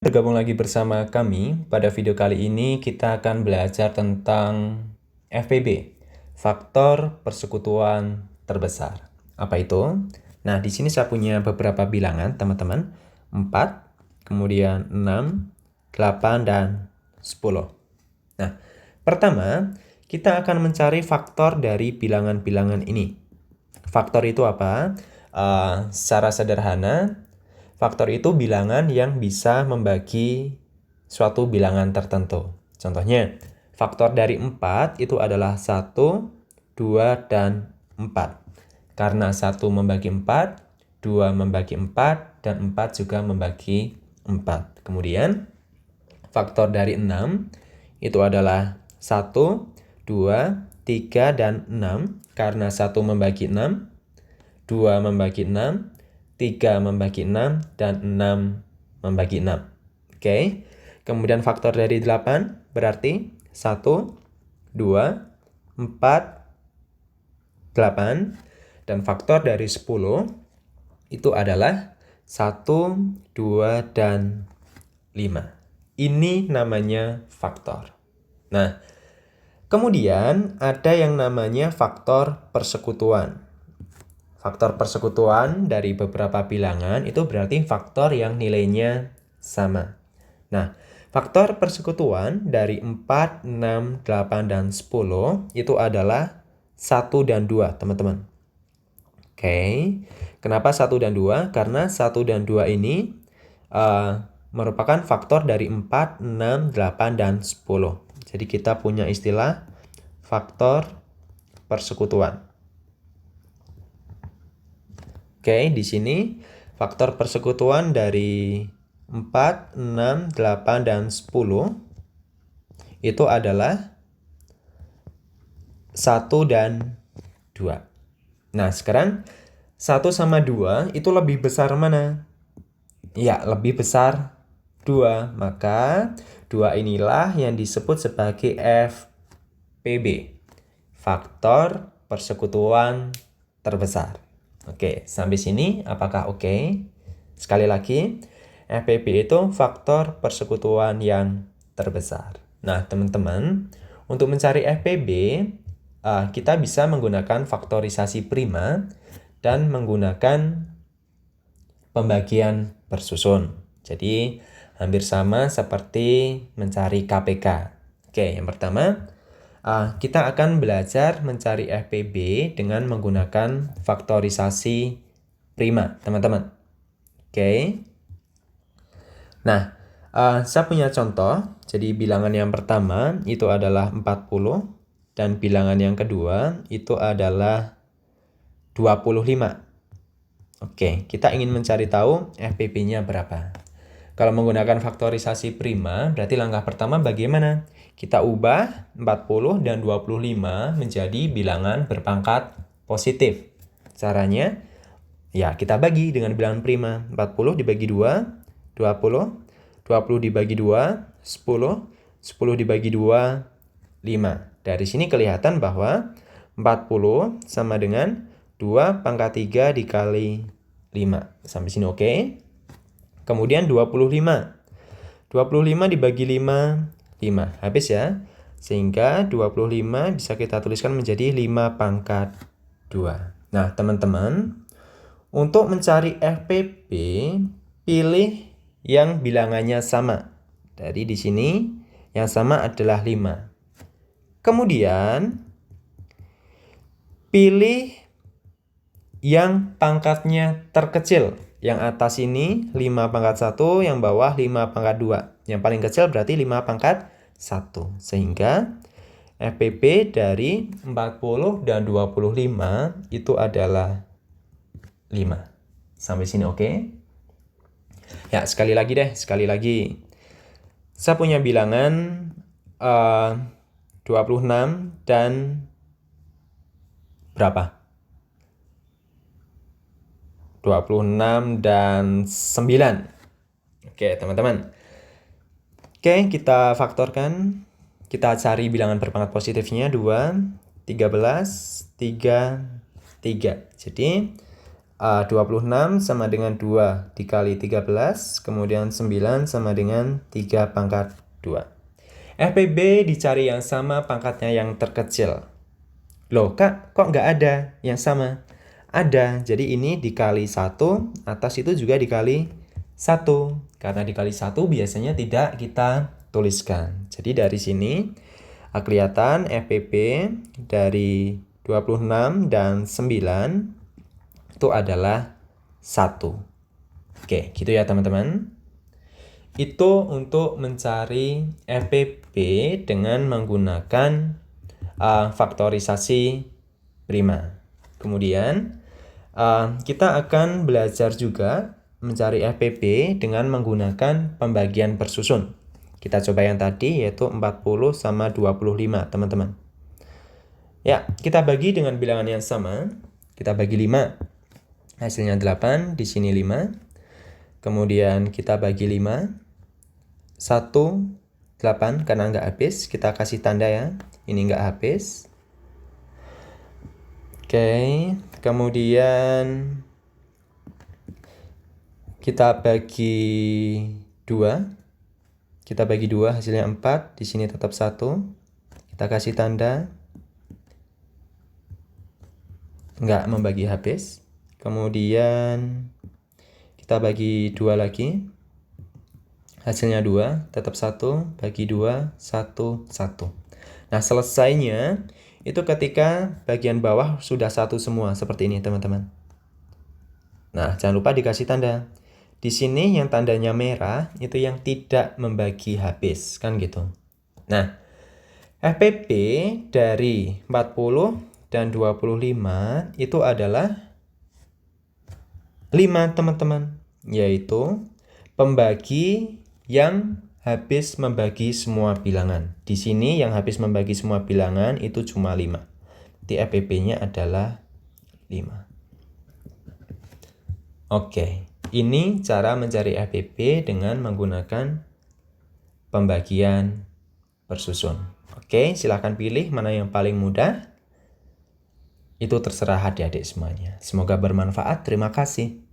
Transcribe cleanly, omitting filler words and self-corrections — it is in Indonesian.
Bergabung lagi bersama kami. Pada video kali ini kita akan belajar tentang FPB, faktor persekutuan terbesar. Apa itu? Nah, di sini saya punya beberapa bilangan, teman-teman. 4, kemudian 6, 8, dan 10. Nah, pertama, kita akan mencari faktor dari bilangan-bilangan ini. Faktor itu apa? Secara sederhana, faktor itu bilangan yang bisa membagi suatu bilangan tertentu. Contohnya, faktor dari 4 itu adalah 1, 2, dan 4. Karena 1 membagi 4, 2 membagi 4, dan 4 juga membagi 4. Kemudian, faktor dari 6 itu adalah 1, 2, 3, dan 6. Karena 1 membagi 6, 2 membagi 6, 3 membagi 6, dan 6 membagi 6. Oke. Kemudian faktor dari 8 berarti 1, 2, 4, 8. Dan faktor dari 10 itu adalah 1, 2, dan 5. Ini namanya faktor. Nah, kemudian ada yang namanya faktor persekutuan. Faktor persekutuan dari beberapa bilangan itu berarti faktor yang nilainya sama. Nah, faktor persekutuan dari 4, 6, 8, dan 10 itu adalah 1 dan 2, teman-teman. Oke, kenapa 1 dan 2? Karena 1 dan 2 ini merupakan faktor dari 4, 6, 8, dan 10. Jadi kita punya istilah faktor persekutuan. Oke, di sini faktor persekutuan dari 4, 6, 8, dan 10 itu adalah 1 dan 2. Nah, sekarang 1 sama 2 itu lebih besar mana? Ya, lebih besar 2. Maka 2 inilah yang disebut sebagai FPB. Faktor persekutuan terbesar. Oke, sampai sini apakah oke? Sekali lagi, FPB itu faktor persekutuan yang terbesar. Nah, teman-teman, untuk mencari FPB, kita bisa menggunakan faktorisasi prima dan menggunakan pembagian bersusun. Jadi, hampir sama seperti mencari KPK. Oke, yang pertama, kita akan belajar mencari FPB dengan menggunakan faktorisasi prima, teman-teman. Oke. Nah, saya punya contoh. Jadi bilangan yang pertama itu adalah 40 dan bilangan yang kedua itu adalah 25. Oke, kita ingin mencari tahu FPB-nya berapa. Kalau menggunakan faktorisasi prima, berarti langkah pertama bagaimana? Kita ubah 40 dan 25 menjadi bilangan berpangkat positif. Caranya, ya kita bagi dengan bilangan prima. 40 dibagi 2, 20. 20 dibagi 2, 10. 10 dibagi 2, 5. Dari sini kelihatan bahwa 40 sama dengan 2 pangkat 3 dikali 5. Sampai sini oke? Kemudian 25. 25 dibagi 5, 5. Habis ya. Sehingga 25 bisa kita tuliskan menjadi 5 pangkat 2. Nah, teman-teman, untuk mencari FPB, pilih yang bilangannya sama. Jadi di sini yang sama adalah 5. Kemudian, pilih yang pangkatnya terkecil. Yang atas ini 5 pangkat 1, yang bawah 5 pangkat 2. Yang paling kecil berarti 5 pangkat 1. Sehingga FPB dari 40 dan 25 itu adalah 5. Sampai sini oke? Ya, sekali lagi deh, sekali lagi. Saya punya bilangan 26 dan berapa? 26 dan 9. Oke, teman-teman. Oke, kita faktorkan. Kita cari bilangan berpangkat positifnya 2, 13, 3, 3. Jadi, 26 sama dengan 2 dikali 13, kemudian 9 sama dengan 3 pangkat 2. FPB dicari yang sama pangkatnya yang terkecil. Loh Kak, kok nggak ada yang sama? Ada, jadi ini dikali 1, atas itu juga dikali 1. Karena dikali 1 biasanya tidak kita tuliskan. Jadi dari sini kelihatan FPB dari 26 dan 9 itu adalah 1. Oke, gitu ya teman-teman. Itu untuk mencari FPB dengan menggunakan faktorisasi prima. Kemudian kita akan belajar juga mencari FPB dengan menggunakan pembagian bersusun. Kita coba yang tadi yaitu 40 sama 25 teman-teman. Ya, kita bagi dengan bilangan yang sama. Kita bagi 5. Hasilnya 8, di sini 5. Kemudian kita bagi 5. 1, 8 karena nggak habis. Kita kasih tanda ya. Ini nggak habis. Oke, kemudian kita bagi 2. Kita bagi 2, hasilnya 4. Di sini tetap 1. Kita kasih tanda. Nggak membagi habis. Kemudian kita bagi 2 lagi. Hasilnya 2, tetap 1, bagi 2, 1, 1. Nah, selesainya itu ketika bagian bawah sudah 1 semua, seperti ini teman-teman. Nah, jangan lupa dikasih tanda. Di sini yang tandanya merah, itu yang tidak membagi habis, kan gitu. Nah, FPB dari 40 dan 25 itu adalah 5 teman-teman, yaitu pembagi yang habis membagi semua bilangan. Di sini yang habis membagi semua bilangan itu cuma 5. Di FPB-nya adalah 5. Oke, ini cara mencari FPB dengan menggunakan pembagian bersusun. Oke, silahkan pilih mana yang paling mudah. Itu terserah adik-adik semuanya. Semoga bermanfaat. Terima kasih.